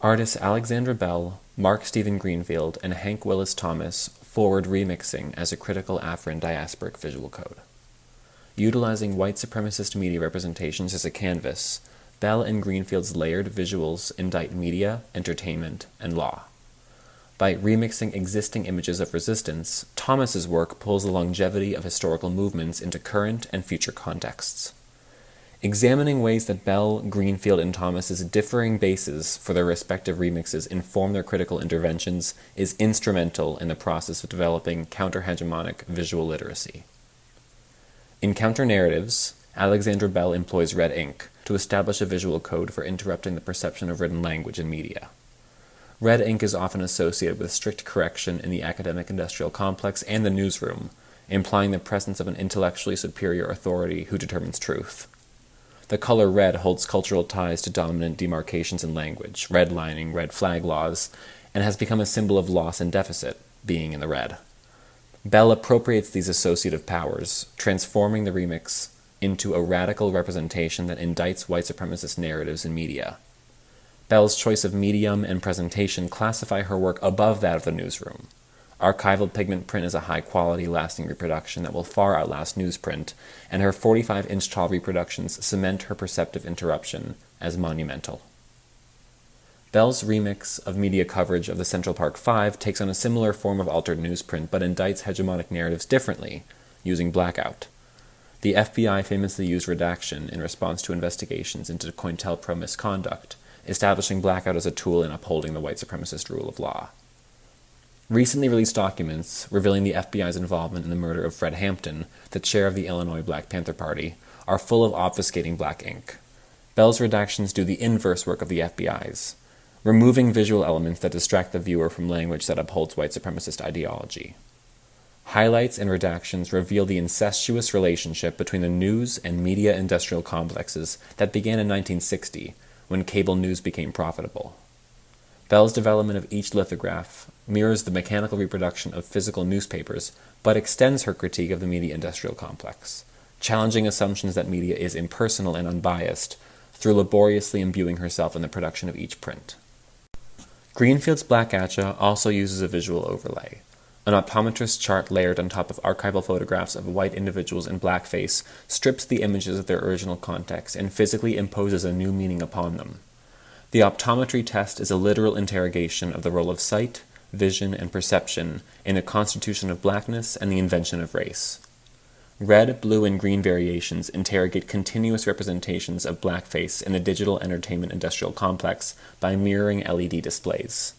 Artists Alexandra Bell, Mark Stephen Greenfield, and Hank Willis Thomas forward remixing as a critical Afrin diasporic visual code. Utilizing white supremacist media representations as a canvas, Bell and Greenfield's layered visuals indict media, entertainment, and law. By remixing existing images of resistance, Thomas's work pulls the longevity of historical movements into current and future contexts. Examining ways that Bell, Greenfield, and Thomas's differing bases for their respective remixes inform their critical interventions is instrumental in the process of developing counter-hegemonic visual literacy. In counter-narratives, Alexandra Bell employs red ink to establish a visual code for interrupting the perception of written language in media. Red ink is often associated with strict correction in the academic-industrial complex and the newsroom, implying the presence of an intellectually superior authority who determines truth. The color red holds cultural ties to dominant demarcations in language, redlining, red flag laws, and has become a symbol of loss and deficit, being in the red. Bell appropriates these associative powers, transforming the remix into a radical representation that indicts white supremacist narratives in media. Bell's choice of medium and presentation classify her work above that of the newsroom. Archival pigment print is a high-quality, lasting reproduction that will far outlast newsprint, and her 45-inch tall reproductions cement her perceptive interruption as monumental. Bell's remix of media coverage of the Central Park Five takes on a similar form of altered newsprint, but indicts hegemonic narratives differently, using blackout. The FBI famously used redaction in response to investigations into COINTELPRO misconduct, establishing blackout as a tool in upholding the white supremacist rule of law. Recently released documents revealing the FBI's involvement in the murder of Fred Hampton, the chair of the Illinois Black Panther Party, are full of obfuscating black ink. Bell's redactions do the inverse work of the FBI's, removing visual elements that distract the viewer from language that upholds white supremacist ideology. Highlights and redactions reveal the incestuous relationship between the news and media industrial complexes that began in 1960, when cable news became profitable. Bell's development of each lithograph mirrors the mechanical reproduction of physical newspapers, but extends her critique of the media industrial complex, challenging assumptions that media is impersonal and unbiased, through laboriously imbuing herself in the production of each print. Greenfield's Black Atcha also uses a visual overlay. An optometrist chart layered on top of archival photographs of white individuals in blackface strips the images of their original context and physically imposes a new meaning upon them. The optometry test is a literal interrogation of the role of sight, vision, and perception in a constitution of blackness and the invention of race. Red, blue, and green variations interrogate continuous representations of blackface in the digital entertainment industrial complex by mirroring LED displays.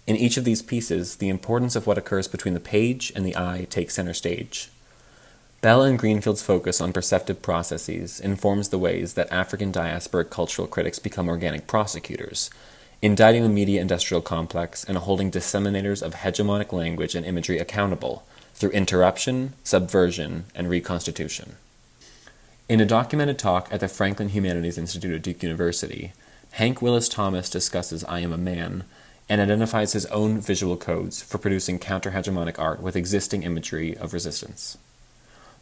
In each of these pieces, the importance of what occurs between the page and the eye takes center stage. Bell and Greenfield's focus on perceptive processes informs the ways that African diasporic cultural critics become organic prosecutors, indicting the media industrial complex and holding disseminators of hegemonic language and imagery accountable through interruption, subversion, and reconstitution. In a documented talk at the Franklin Humanities Institute at Duke University, Hank Willis Thomas discusses I Am a Man and identifies his own visual codes for producing counter-hegemonic art with existing imagery of resistance.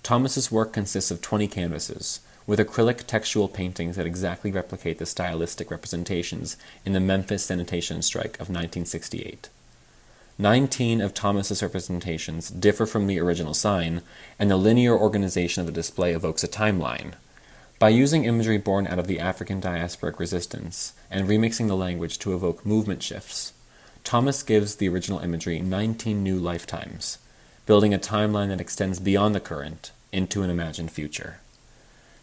Thomas's work consists of 20 canvases, with acrylic textual paintings that exactly replicate the stylistic representations in the Memphis sanitation strike of 1968. 19 of Thomas's representations differ from the original sign, and the linear organization of the display evokes a timeline. By using imagery born out of the African diasporic resistance and remixing the language to evoke movement shifts, Thomas gives the original imagery 19 new lifetimes, building a timeline that extends beyond the current into an imagined future.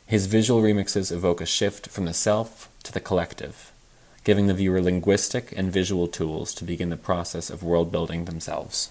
His visual remixes evoke a shift from the self to the collective, giving the viewer linguistic and visual tools to begin the process of world-building themselves.